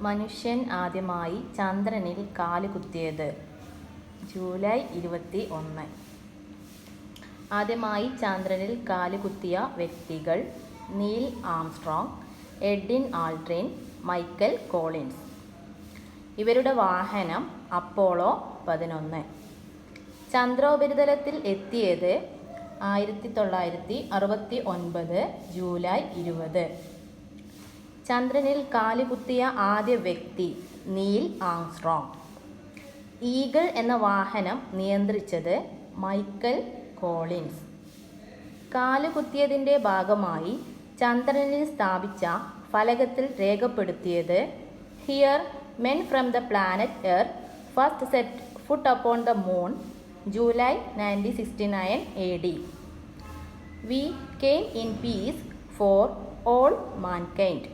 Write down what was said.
മനുഷ്യൻ ആദ്യമായി ചന്ദ്രനിൽ കാലുകുത്തിയത്? ജൂലൈ 21. ആദ്യമായി ചന്ദ്രനിൽ കാലുകുത്തിയ വ്യക്തികൾ Neil Armstrong, Edwin Aldrin, Michael Collins. ഇവരുടെ വാഹനം അപ്പോളോ 11. ചന്ദ്രോപരിതലത്തിൽ എത്തിയത് 1969 ജൂലൈ 20. ചന്ദ്രനിൽ കാലുകുത്തിയ ആദ്യ വ്യക്തി നീൽ ആംസ്ട്രോങ്. ഈഗിൾ എന്ന വാഹനം നിയന്ത്രിച്ചത് മൈക്കൽ കോളിൻസ്. കാലുകുത്തിയതിൻ്റെ ഭാഗമായി ചന്ദ്രനിൽ സ്ഥാപിച്ച ഫലകത്തിൽ രേഖപ്പെടുത്തിയത് here men from the planet Earth first set foot upon the moon, July 1969 AD. We came in peace for all mankind.